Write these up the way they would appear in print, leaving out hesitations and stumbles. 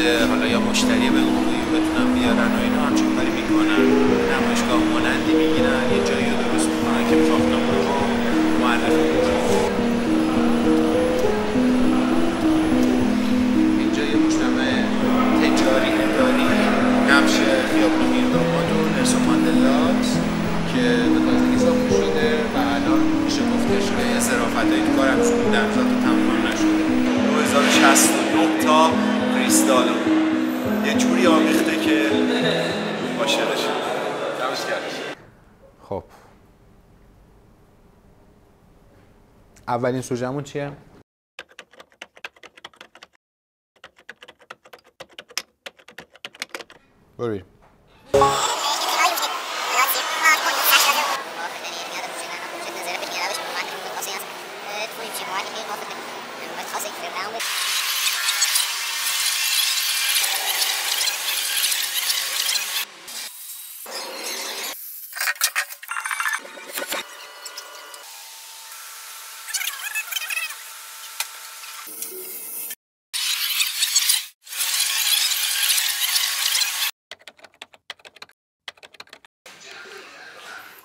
حالا یا مشتری به خوبی بتونن بیارن و اینا همچین کاری میکنن. نمایشگاه مانندی میگیرن، یه جایی رو درست میکنن که ساختمان رو معرفی میکنن. اینجا یه مجتمع تجاری داری نقش خیابون میرداماد و نلسون ماندلاست که به تازگی ساخته شده و الان میشه گفتش که یه ظرافت‌های تو کار هنوز بودن تا تمام نشده. 2069 تا کریستالو یه جوری آمیخته که عاشق بشه. دمش گرم. خب اولین سوژمون چیه؟ بریم.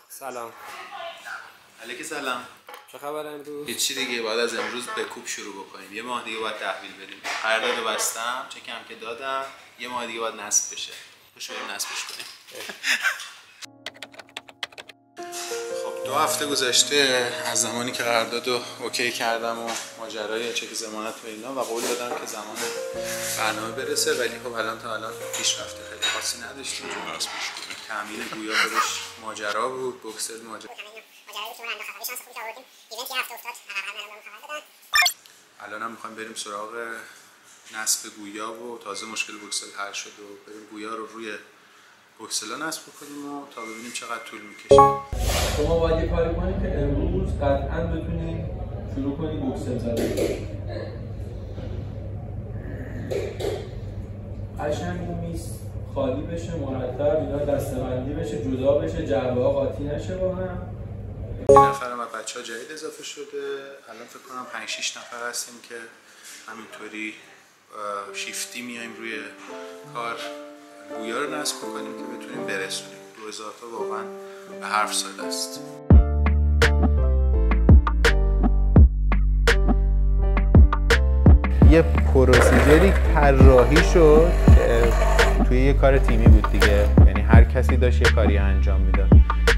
سلام. علیک سلام. چه خبر امروز؟ هیچی دیگه، بعد از امروز به کوب شروع بکنیم. یه ماه دیگه باید تحویل بدیم. قرارداد بستم، چکم که دادم. یه ماه دیگه باید نصب بشه. خوش بریم نصبش کنیم. خب 2 هفته گذشته از زمانی که قراردادو اوکی کردم و ماجرای چک ضمانت و اینا و قول دادم که زمان برنامه برسه، ولی خب الان تا الان پیشرفت خیلی خاصی نداشتیم. تامین گویا برش ماجرا بود، بوکسل ماجرا. الان هم میخوایم بریم سراغ نصب گویا و تازه مشکل بوکسل حل شد و بریم گویا رو روی بوکسلا نصب کنیم و تا ببینیم چقدر طول میکشه. شما باید یه کاری کنید که امروز قطعاً بتونید شروع کنید بوکسل زدن. قشنگ اون میز خالی بشه، مرتب اینا دسته‌بندی بشه، جدا بشه، جعبه ها قاطی نشه با هم. یه نفرم از بچه‌ها جدید اضافه شده. الان فکر کنم 5-6 نفر هستیم که همینطوری شیفتی میایم روی کار گویا رو نصب کنیم که بتونیم برسونیم. 2000 تا واقعا به حرف ساده است. یه پروسیجری طراحی شد که توی یه کار تیمی بود دیگه، یعنی هر کسی داشت یه کاری انجام میداد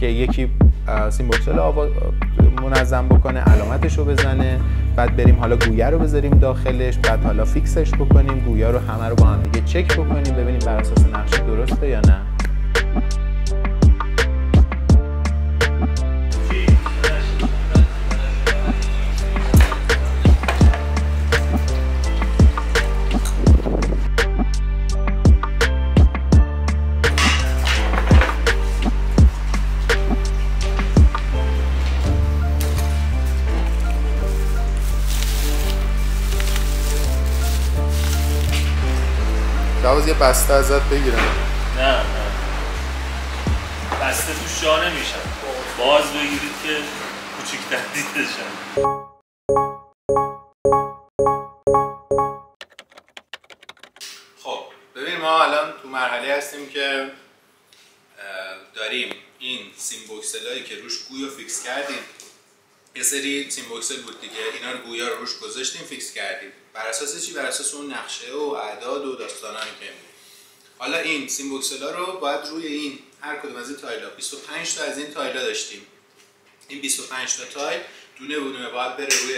که یکی سیمبوکسل منظم بکنه، علامتش رو بزنه، بعد بریم حالا گویا رو بذاریم داخلش، بعد حالا فیکسش بکنیم، گویا رو همه رو با هم دیگه چک بکنیم ببینیم بر اساس نقش درسته یا نه. جواز یه بسته ازت بگیرم. نه بسته توش جا نمیشن، باز بگیرید که کوچیک‌تر دیده شن. خب ببین ما الان تو مرحله هستیم که داریم این سیمبوکسلایی که روش گویا فیکس کردیم، یه سری سیمبوکسل بود دیگه، اینا رو گویا رو روش گذاشتیم فیکس کردیم. بر اساس چی؟ بر اساس اون نقشه و اعداد و داستانایی که حالا این سیمبوکسلا رو باید روی این هر کدوم از این تایلا 25 تا از این تایلا داشتیم. این 25 تا تایل دونه بدونه باید بره روی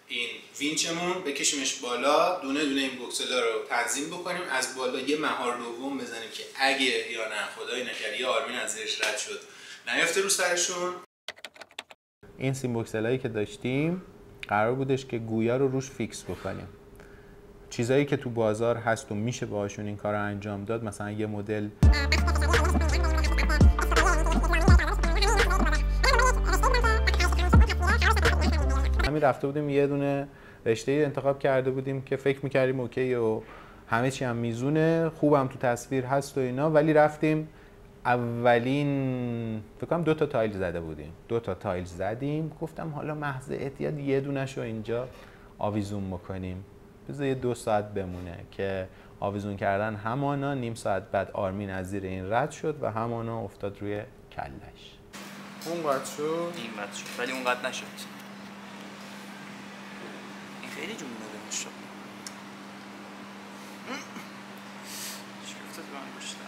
این وینچمون، بکشیمش بالا، دونه دونه این بوکسلا رو تنظیم بکنیم، از بالا یه مهار دوم بزنیم که اگه یا نه خدای نکرده یه آرمین از زیرش رد شد نیافته رو سرشون. این سیمبوکسلایی که داشتیم قرار بودش که گویا رو روش فیکس بکنیم. چیزایی که تو بازار هست و میشه باهاشون این کار رو انجام داد، مثلا یه مدل همین رفته بودیم یه دونه رشته انتخاب کرده بودیم که فکر میکردیم اوکی و همه چی هم میزونه، خوبم تو تصویر هست و اینا، ولی رفتیم اولین فکر کنم 2 تا تایل زده بودیم، 2 تا تایل زدیم، گفتم حالا محض احتیاط یه دونه‌شو اینجا آویزون بکنیم. بذار یه 2 ساعت بمونه که آویزون کردن همانا. نیم ساعت بعد آرمین از زیر این رد شد و همانا افتاد روی کلش. اونقدر شد؟ اینقدر شد ولی اونقدر نشد. این خیلی جون داده میشه. شکفتت به من گوشتم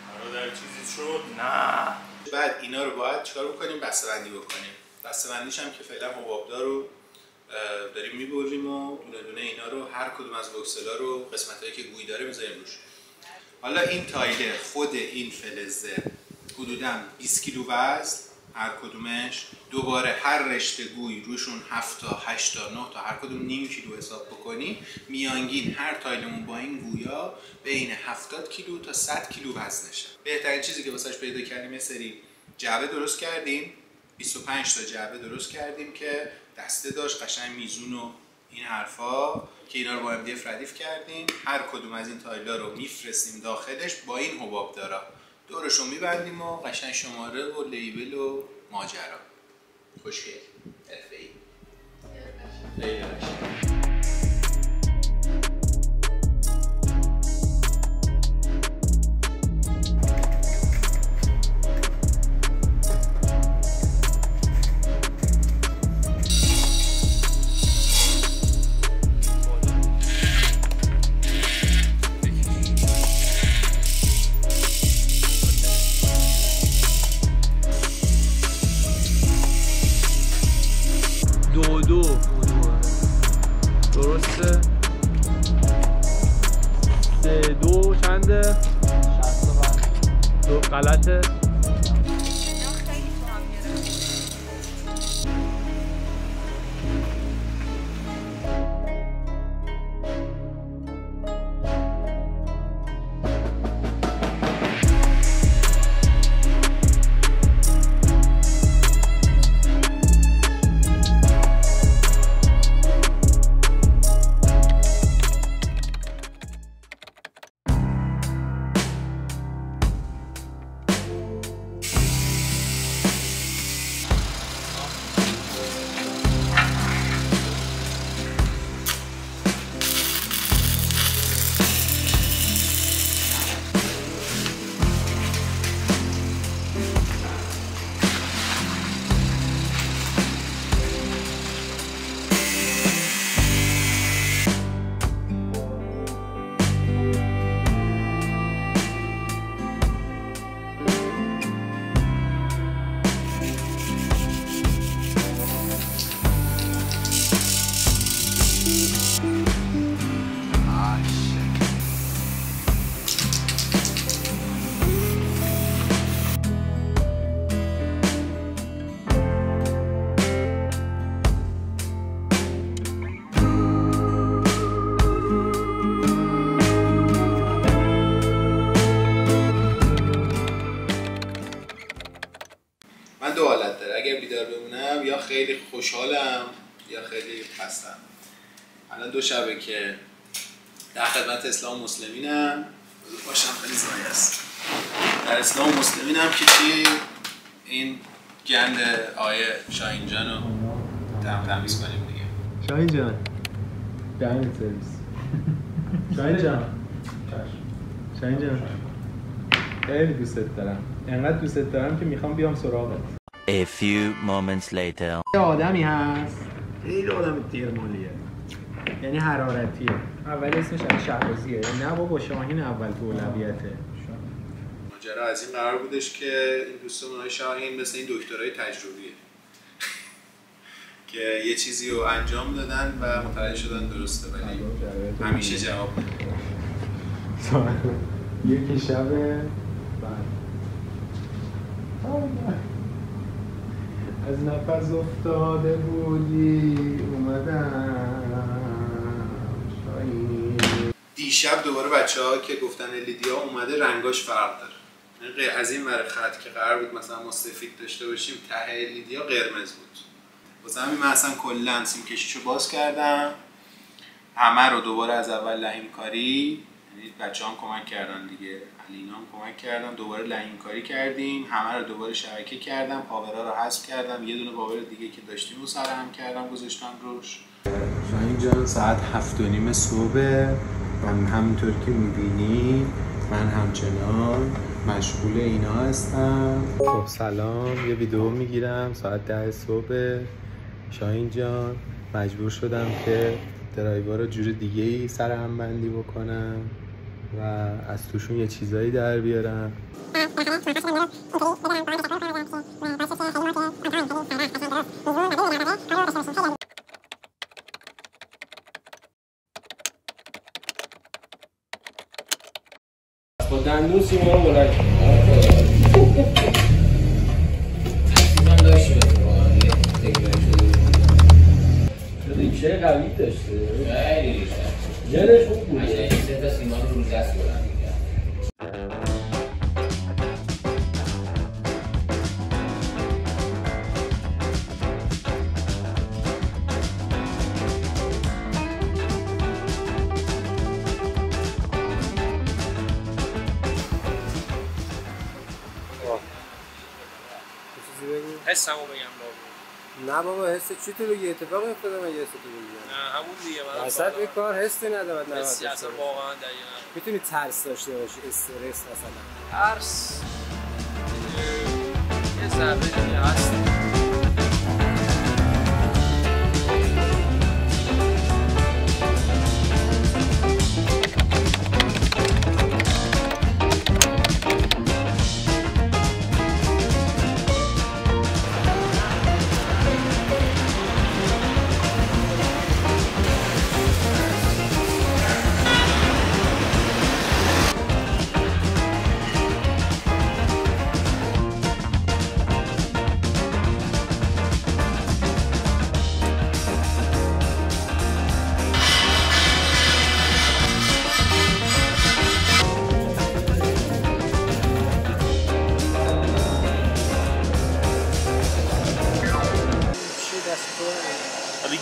برادر چیزی شد؟ نه. بعد اینا رو باید چیکار بکنیم؟ بسته‌بندی بکنیم. بسته‌بندیش هم که فعلا حبابدار رو داریم میبریم و دونه دونه اینا رو هر کدوم از بوکسلا رو قسمتایی که گوی داره میذاریم روش. حالا این تایله خود این فلزه حدوداً 20 کیلو وزن هر کدومش. دوباره هر رشته گوی روشون 7 تا 8 تا 9 تا هر کدوم نیم کیلو حساب بکنی، میانگین هر تایلمون با این گویا بین 70 کیلو تا 100 کیلو وزنشه. بهترین چیزی که واسش پیدا کردیم یه سری جعبه درست کردیم، 25 تا جعبه درست کردیم که دسته داشت، قشنگ میزون و این حرفا که اینا رو با هم دیگه ردیف کردیم. هر کدوم از این تایلا رو میفرستیم داخلش با این حبابدارا، دورشو میبندیم و قشنگ شماره و لیبل و ماجرا. خوشگل حرفه‌ای. خیلی قشنگ. درسته 2 چنده 2 غلطه. من 2 حالت داره، اگر بیدار بمونم یا خیلی خوشحالم یا خیلی خستم. الان 2 شبه که در خدمت اسلام مسلمینم. باشم خیلی زایی است در اسلام مسلمینم که چی این گند آیه شاهین جان رو تمیز کنیم دیگه. شاهین جان دهنت سرویس. شاهین جان شاهین جان خیلی دوست دارم، انقدر دوست دارم که میخوام بیام سراغت. A few moments later. یه آدمی هست خیلی آدم ترمالیه، یعنی حرارتیه. اول اسمش شهبازیه. نه بابا شاهین اول تو اولویته. ماجرا از این قرار بودش که این دوستمون آقای شاهین مثل این دکترای تجربیه که یه چیزی رو انجام دادن و متوجه شدن درسته ولی همیشه جواب یکی شبه از نفس افتاده بودی اومدم شاهین. دیشب دوباره بچه‌ها که گفتن لیدیا اومده رنگاش فرق داره. از این ور خط که قرار بود مثلا ما سفید داشته باشیم ته لیدیا قرمز بود. واسه همین من اصلا کلا سیم کشیشو باز کردم، همه رو دوباره از اول لحیم کاری، یعنی بچه‌ها هم کمک کردن دیگه، علینا هم کمک کردن، دوباره لحیم کاری کردیم، همه رو دوباره شبکه کردم، پاورا رو حذف کردم، یه دونه پاور دیگه که داشتیم رو سرهم کردم گذاشتم روش. شاهین جان ساعت 7:30 صبح و همونطور که میبینی من همچنان مشغول اینا هستم. خب سلام، یه ویدیو میگیرم ساعت 10 صبح. شاهین جان مجبور شدم که درایور رو جور دیگه ای سرهم بندی بکنم و از توشون یه چیزایی در بیارم. با دندون سیما رو بلند ریشه قوی داشته خیلی ریشه جلش خوب بوده سه تا سیما رو روز دست بلند می‌کرد. حسمو بگم بابا. نه بابا حس چی تو بگی؟ اتفاقی افتاده من یه حس تو بگی. نه همون دیگه من اصلا این کار حسی نداره. نه حسی اصلا واقعا دقیقاً. میتونی ترس داشته باشی، استرس مثلا. ترس یه ذره دیگه هست.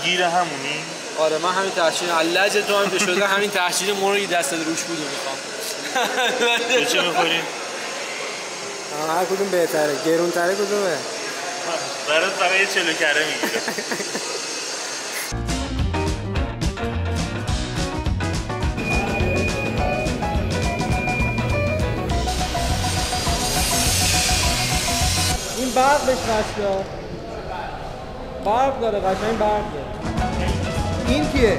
گیر همونی؟ آره من همین تحصیل علج تو هم که شده همین تحصیل مرغی دست روش بود میخوام. چه می‌خوریم؟ هر کدوم بهتره؟ گرون‌تره کدومه؟ برات فقط یه چلو کره میگیره. این برق بهش وصله. برق داره، قشنگ برق داره. این کیه؟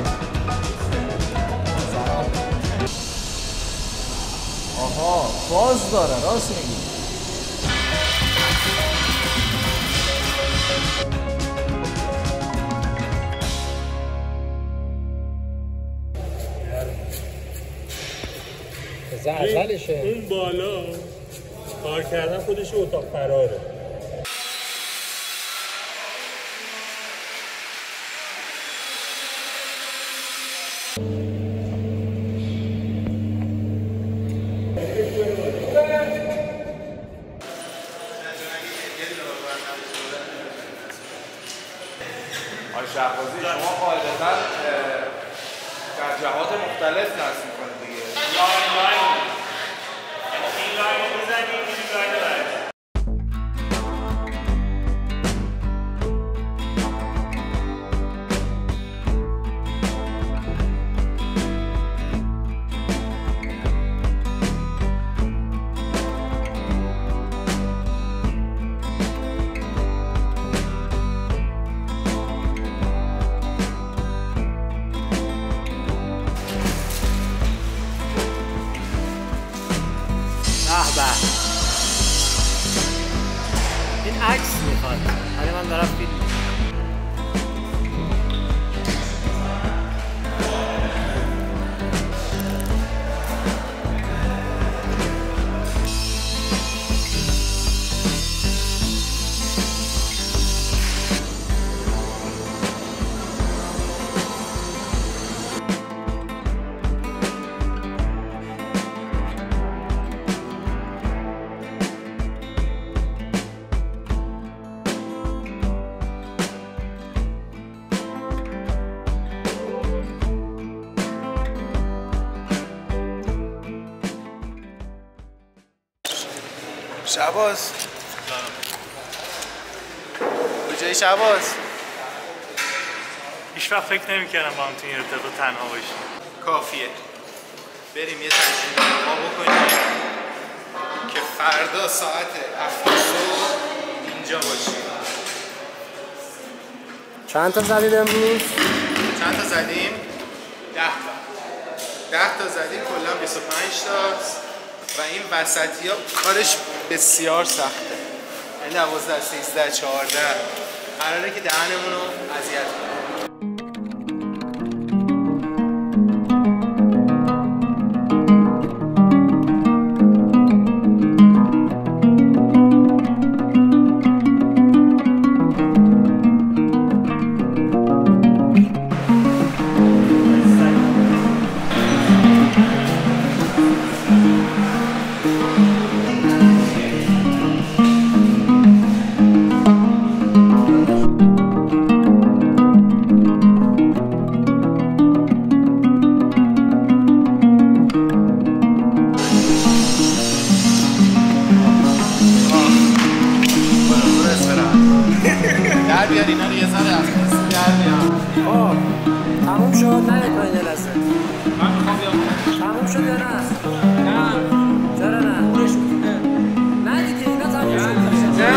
آها باز داره، راست میگی. زلزلشه. اون بالا کار کردن خودش اتاق فراره. آقای شهبازی شما قاعدتاً در جهات مختلف نصب می‌کنید دیگه. این لاین رو بزنید این لاین رو برید. این عکس میخواد. حالا من دارم فیلم شهباز کجایی شهباز؟ هیچ وقت فکر نمی‌کردم با هم تو این ارتباط تنها باشیم. کافیه بریم یه تمرین ما بکنیم که فردا ساعت 7 صبح اینجا باشیم. چند تا زدید امروز؟ چند تا زدیم؟ 10 تا زدیم کلا 25 تا و این وسطی ها کارش بسیار سخته. این 12 13 14 قراره که دهنمون رو اذیت کنه. تموم شد نه پایین لحظه من میخوام بیام تموم شد یا نه؟ چرا نه؟ نه دیگه اینا تموم شد نه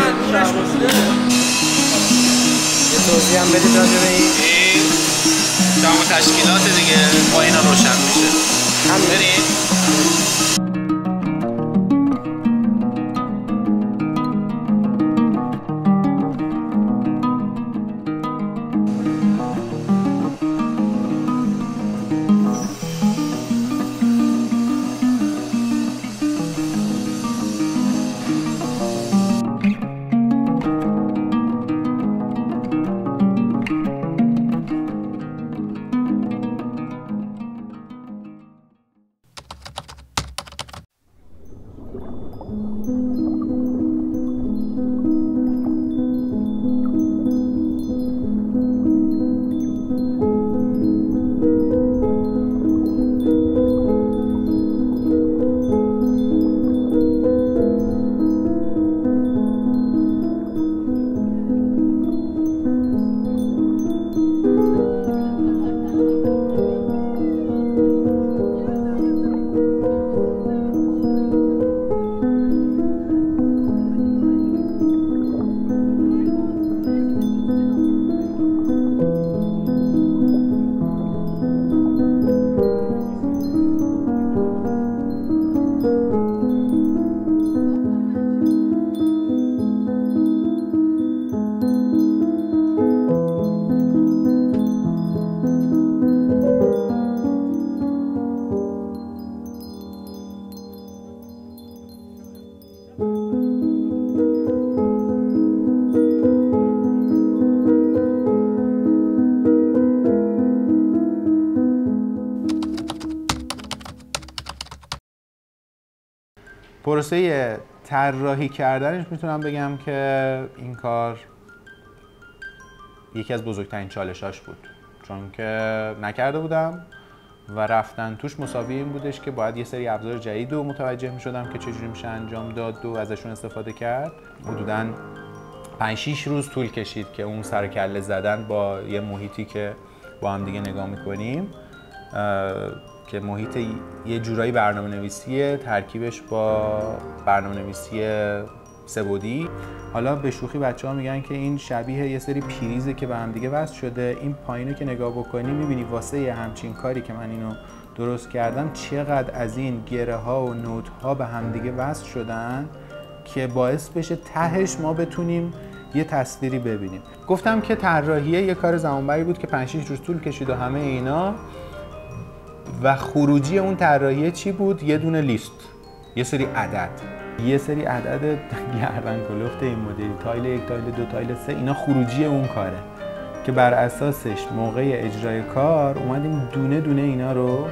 یه توضیح هم بدید راجع به این تمام تشکیلات دیگه با اینا روشن میشه. بریم پروسه طراحی کردنش میتونم بگم که این کار یکی از بزرگترین چالشاش بود، چون که نکرده بودم و رفتن توش مساوی این بودش که باید یه سری ابزار جدید رو متوجه میشدم که چجوری میشه انجام داد و ازشون استفاده کرد. حدوداً 5-6 روز طول کشید که اون سر کله زدن با یه محیطی که با هم دیگه نگاه میکنیم که محیط یه جورایی برنامه‌نویسیه، ترکیبش با برنامه‌نویسی سه‌بعدی. حالا به شوخی بچه‌ها میگن که این شبیه یه سری پریزه که به هم دیگه وصل شده. این پایینو که نگاه بکنی میبینی واسه یه همچین کاری که من اینو درست کردم چقدر از این گره ها و نوت ها به هم دیگه وصل شدن که باعث بشه تهش ما بتونیم یه تصویری ببینیم. گفتم که طراحیه یه کار زمانبری بود که 5-6 روز طول کشید و همه اینا. و خروجی اون طراحیه چی بود؟ یه دونه لیست، یه سری عدد گردن کلفت این مدلی، تایل 1، تایل 2، تایل 3، اینا خروجی اون کاره که بر اساسش موقع اجرای کار اومدیم دونه دونه اینا رو،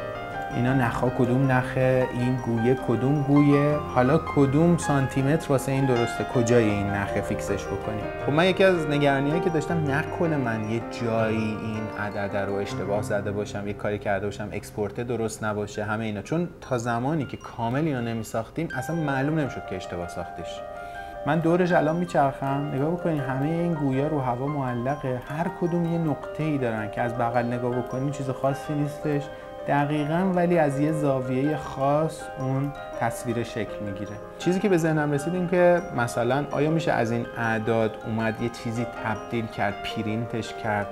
اینا نخا کدوم نخه، این گویه کدوم گویه، حالا کدوم سانتیمتر واسه این درسته، کجای این نخه فیکسش بکنیم. خب من یکی از نگرانی‌هایی که داشتم نکنه من یه جایی این عدد رو اشتباه زده باشم، یه کاری کرده باشم اکسپورت درست نباشه، همه اینا. چون تا زمانی که کامل اینا نمی‌ساختیم اصلا معلوم نمی‌شد که اشتباه ساختیش. من دورش الان میچرخم، نگاه بکنین همه این گویا رو هوا معلقه، هر کدوم یه نقطه‌ای دارن که از بغل نگاه بکنین چیز خاصی نیستش دقیقاً، ولی از یه زاویه خاص اون تصویر شکل میگیره. چیزی که به ذهنم رسید این که مثلا آیا میشه از این اعداد اومد یه چیزی تبدیل کرد، پرینتش کرد،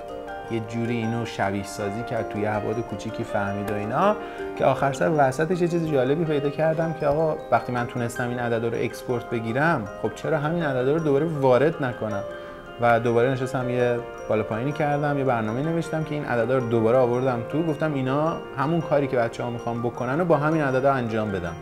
یه جوری اینو شبیه سازی کرد توی ابعاد کوچیکی فهمید و اینا، که آخر سر وسطش یه چیز جالبی پیدا کردم که آقا وقتی من تونستم این عددا رو اکسپورت بگیرم، خب چرا همین عددا رو دوباره وارد نکنم؟ و دوباره نشستم یه بالا پایینی کردم، یه برنامه نوشتم که این عددا رو دوباره آوردم تو، گفتم اینا همون کاری که بچه‌ها میخوان بکنن و با همین عددا انجام بدم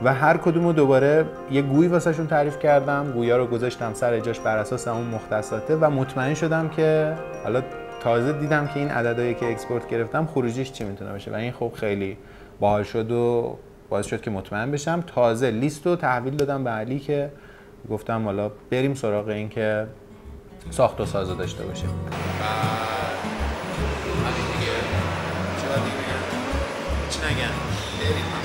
و هر کدومو دوباره یه گوی واسهشون تعریف کردم، گویا رو گذاشتم سر جاش بر اساس اون مختصاته و مطمئن شدم که حالا تازه دیدم که این عددهایی که اکسپورت گرفتم خروجیش چی میتونه باشه و این خب خیلی باحال شد و باعث شد که مطمئن بشم. تازه لیست رو تحویل دادم به علی که گفتم حالا بریم سراغ این که ساخت و سازو داشته باشیم. همین دیگه چرا دیگه چی نگم بریم.